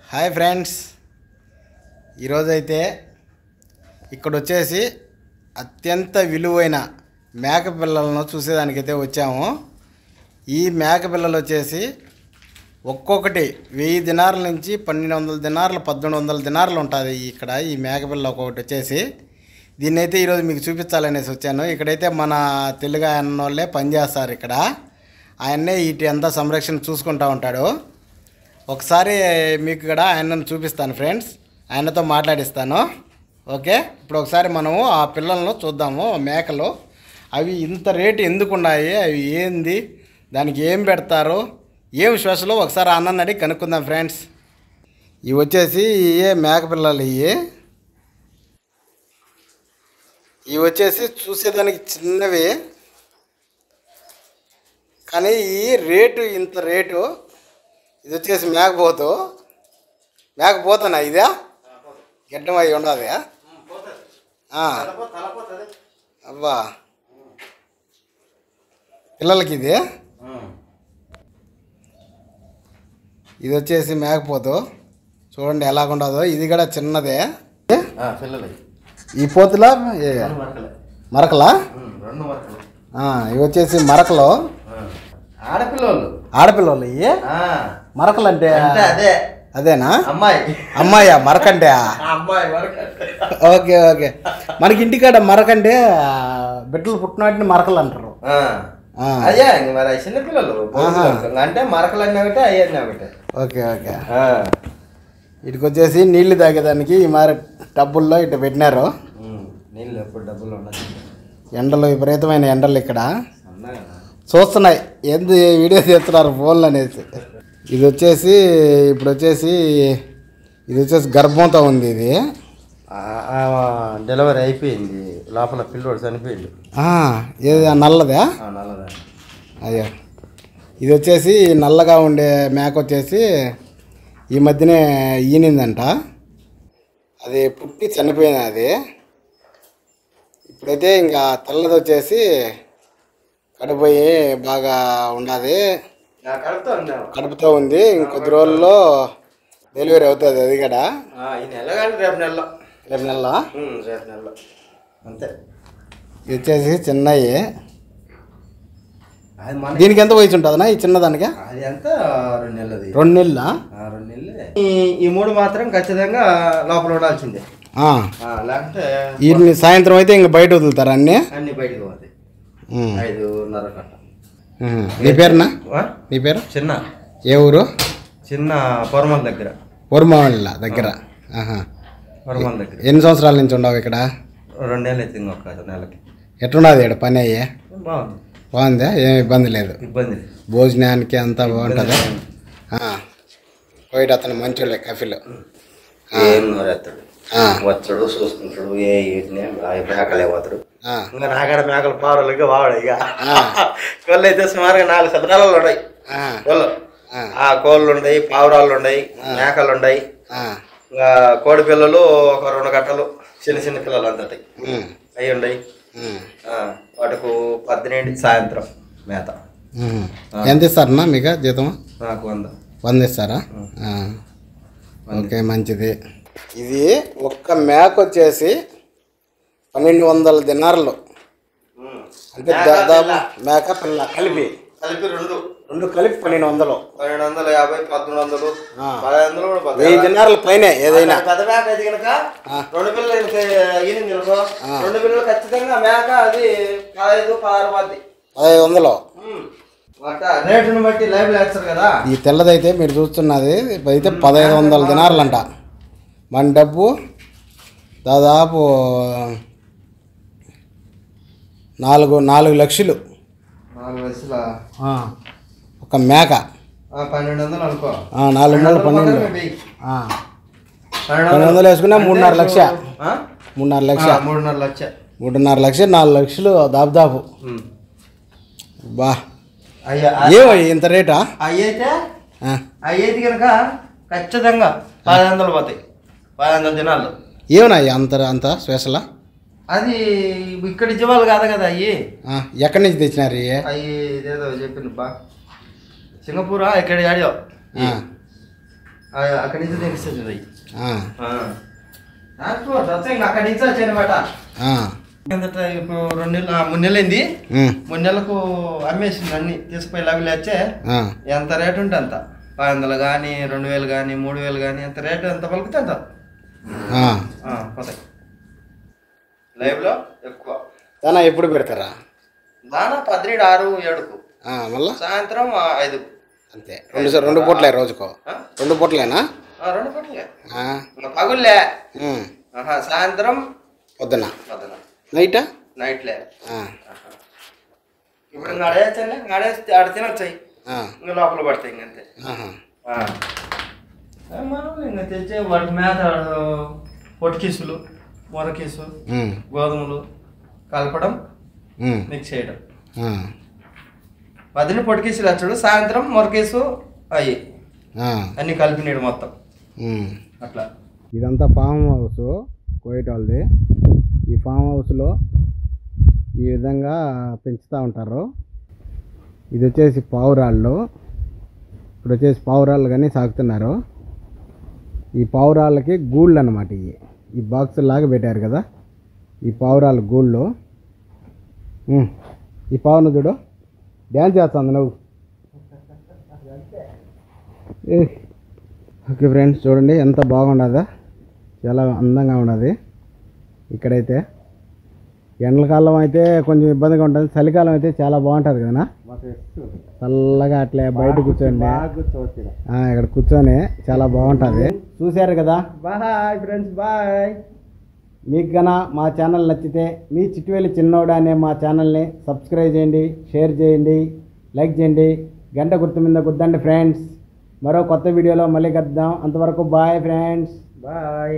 Hi friends, ఈరోజైతే ఇక్కడ వచ్చేసి అత్యంత విలువైన మేక పిల్లలను చూసేదానికైతే వచ్చాము. ఈ మేక పిల్లలు వచ్చేసి ఒక్కొక్కటి 1000 దినార్ల నుంచి 1200 దినార్లు 1800 దినార్లు ఉంటుంది. ఇక్కడ ఈ మేక పిల్ల ఒక్కొక్కటి వచ్చేసి దీన్ని అయితే ఈరోజు మీకు చూపించాలనేసి వచ్చాను. ఇక్కడైతే మన తెలుగు ఆయన వాళ్ళే పనిచేస్తారు. ఇక్కడ ఆయన్నే వీటి అంతా సంరక్షణ చూసుకుంటూ ఉంటాడు. ఒకసారి మీకు ఇక్కడ ఆయనను చూపిస్తాను ఫ్రెండ్స్, ఆయనతో మాట్లాడిస్తాను. ఓకే, ఇప్పుడు ఒకసారి మనము ఆ పిల్లలను చూద్దాము. మేకలు అవి ఇంత రేటు ఎందుకు ఉన్నాయి, అవి ఏంది, దానికి ఏం పెడతారు, ఏం స్పెషల్ ఒకసారి అన్నని అడిగి కనుక్కుందాం ఫ్రెండ్స్. ఇవి వచ్చేసి ఇవే మేక పిల్లలు. ఇవి వచ్చేసి చూసేదానికి చిన్నవి, కానీ ఈ రేటు ఇంత రేటు. ఇది వచ్చేసి మేకపోతున్నా ఇదే గడ్డం అవి ఉండదు. అబ్బా పిల్లలకి ఇది వచ్చేసి మేకపోతు చూడండి ఎలాగుండదో. ఇది కూడా చిన్నదే. ఈ పోతులా మరకలా, ఇవి వచ్చేసి మరకలు. ఆడపిల్లలు ఇవి మరకలు అంటే అదేనా? అమ్మాయా మరకంటే? Okay okay. మనకి ఇంటికాడ మరకంటే బిడ్డలు పుట్టినాటిని మరకలు అంటారు. చిన్నపిల్లలు అంటే మరకలు అన్నీ ఒకటే, అయ్యన్నీ ఒకటే. Okay okay. వీటికి వచ్చేసి నీళ్లు తాగేదానికి ఈ మరి టబ్బుల్లో ఇటు పెట్టినారు. నీళ్ళు ఎప్పుడు డబ్బులు ఉన్నాయి. ఎండలు విపరీతమైన ఎండలు ఇక్కడ చూస్తున్నాయి. ఏంది వీడియో చేస్తున్నారు ఫోన్లు అనేసి. ఇది వచ్చేసి ఇప్పుడు వచ్చేసి గర్భంతో ఉంది. ఇది డెలివరీ అయిపోయింది, లోపల పిల్లోడు చనిపోయింది. ఏది నల్లదా? నల్లదా. అయ్యో, ఇది వచ్చేసి నల్లగా ఉండే మేక వచ్చేసి ఈ మధ్యనే ఈనిందంట. అది పుట్టి చనిపోయింది. అది ఇప్పుడైతే ఇంకా తెల్లది వచ్చేసి కడుపోయి బాగా ఉన్నది, కడుపుతో ఉంది. ఇంకొద్ది రోజుల్లో డెలివరీ అవుతుంది. అది కూడా రేపు నెల అంతే. ఇది వచ్చేసి చిన్నవి. దీనికి ఎంత వయసు ఉంటుందన్నా ఈ చిన్నదానికి? అది ఎంత 2 నెలలు. 2 నెలలా? 2 నెలలే. ఈ 3 మాత్రం ఖచ్చితంగా లోపల ఉండాల్సిందే. లేకపోతే వీటిని సాయంత్రం అయితే ఇంక బయట వదులుతారు. అన్నీ బయటకు పోతాయి. 5:30 గంట. నీ పేరునా? నీ పేరు? చిన్న. ఏ ఊరు? చిన్న పొరమల దగ్గర. పొరమల దగ్గర. పొరమల దగ్గర. ఎన్ని సంవత్సరాల నుంచి ఉండవు ఇక్కడ? 2 నెలలు అయితే ఇంకొక నెలకి. ఎట్లున్నది ఇక్కడ పని? అయ్యే బాగుంది. బాగుందా? ఏం ఇబ్బంది లేదు? ఇబ్బంది భోజనానికి అంతా బాగుంటుంది. పోయిట అతను మంచోళ్ళే కఫీలు. నోరేస్తాడు, వచ్చాడు, చూసుకుంటాడు. మేకలే పోతాడు. ఇంకా నాకాడ మేకలు పావులకి వాడు. ఇక కోళ్ళు అయితే సుమారుగా 4 సదరాలు ఉన్నాయి. కోళ్ళు కోళ్ళు ఉన్నాయి, పావురాళ్ళు ఉన్నాయి, మేకలు ఉన్నాయి. ఇంకా కోడి పిల్లలు ఒక 2 గంటలు చిన్న చిన్న పిల్లలు అంతటి అవి ఉన్నాయి. వాటికి 12 సాయంత్రం మేత. ఎంత ఇస్తారన్నా మీకు జీతం? నాకు 100 ఇస్తారా? ఓకే, మంచిది. ఇది ఒక్క మేక వచ్చేసి 1200 దినార్లు, అంటే దాదాపు మేక పిల్ల కలిపి రెండు కలిపి 1200. 1250, 1300, 1500, 1000 దినార్ల పైన ఏదైనా. పెద్ద మేక అయితే కనుక 2 పిల్లలు ఈనింది అనుకో, 2 పిల్లలు ఖచ్చితంగా మేక అది 1500, 1600. రేటుని బట్టి లైబ్లు వేస్తారు కదా. ఈ తెల్లదైతే మీరు చూస్తున్నది అయితే 1500 దినార్లు అంట. మన డబ్బు దాదాపు 4 లక్షలు. 4 లక్షల ఒక మేక 1200 అనుకో. 4 నెలలు 1200 వేసుకున్నా 3.5 లక్ష. 3.5 లక్ష. 3.5 లక్ష 4 లక్షలు దాదాపు. బా ఏమో ఇంత రేటా? అయ్యేది కనుక ఖచ్చితంగా 1500 పోతాయి. 1500 దినాలు. ఏమన్నా అంత స్పెషలా? అది ఇక్కడ జీవాలు కాదు కదా. అయ్యి ఎక్కడి నుంచి తెచ్చినారు? అవి ఇదేదో చెప్పింది బా, సింగపూరా ఇక్కడ ఆడియో. అక్కడి నుంచి తెగిస్తుంది అవి ఆ, ట్రాన్స్పోర్ట్ ఇంకా అక్కడి నుంచి వచ్చాయి అనమాట. ఆ, ఇప్పుడు 2 నెలలు 3 నెలలైంది. ఉమ్, 3 నెలలకు అమ్మేసింది అన్ని తీసుకుపోయి లవిలు వచ్చే ఆ, ఎంత రేటు ఉంటే అంత 500 కానీ 2000 కానీ 3000 కానీ ఎంత రేటు ఎంత పలికితే అంత పోతాయి. లైవ్లో ఎక్కువ దానా ఎప్పుడు పెడతారా? దానా 17, 6, 7కు మళ్ళా సాయంత్రం 5. అంతే. 2 పూటలే రోజుకో? 2 పూటలేనా? 2 పూటలే. పగుల్లే. సాయంత్రం పొద్దున నైటా? నైట్లే. ఇప్పుడు ఇంకా ఆడేస్తానే ఆడ తినొచ్చాయి ఇంకా లోపల పడతాయి ఇంకంతే. మనం ఇంకా తెచ్చే వాటి మేత పొట్టికీసులు, మొరకీసు, గోధుమలు కలపడం, మిక్స్ చేయడం. 10 పొట్టికీసులు వచ్చాడు, సాయంత్రం మొరకీసు అయ్యి అన్ని కలిపినాడు మొత్తం అట్లా. ఇదంతా ఫామ్ హౌస్ కోయట వాళ్ళది. ఈ ఫామ్ హౌస్లో ఈ విధంగా పెంచుతూ ఉంటారు. ఇది వచ్చేసి పావురాళ్ళు. ఇప్పుడు వచ్చేసి పావురాళ్ళు కానీ సాగుతున్నారు. ఈ పావురాళ్ళకి గూళ్ళు అన్నమాట. ఈ బాక్స్ లాగా పెట్టారు కదా, ఈ పావురాళ్ళ గూళ్ళు. ఈ పావును చూడు డ్యాన్స్ చేస్తుంది నువ్వు. ఓకే ఫ్రెండ్స్, చూడండి ఎంత బాగుండదా, చాలా అందంగా ఉన్నది. ఇక్కడైతే ఎండలకాలం అయితే కొంచెం ఇబ్బందిగా ఉంటుంది, చలికాలం అయితే చాలా బాగుంటుంది కదా. చల్లగా అట్లే బయట కూర్చోండి, ఇక్కడ కూర్చొని చాలా బాగుంటుంది. చూశారు కదా. Bye friends, bye. మీకు గన మా ఛానల్ నచ్చితే మీ చిట్టువేలి చిన్నోడు అనే మా ఛానల్ని సబ్స్క్రైబ్ చేయండి, షేర్ చేయండి, లైక్ చేయండి, గంట గుర్తు మీద గుద్దండి ఫ్రెండ్స్. మరో కొత్త వీడియోలో మళ్ళీ కలుద్దాం. అంతవరకు బాయ్ ఫ్రెండ్స్, బాయ్.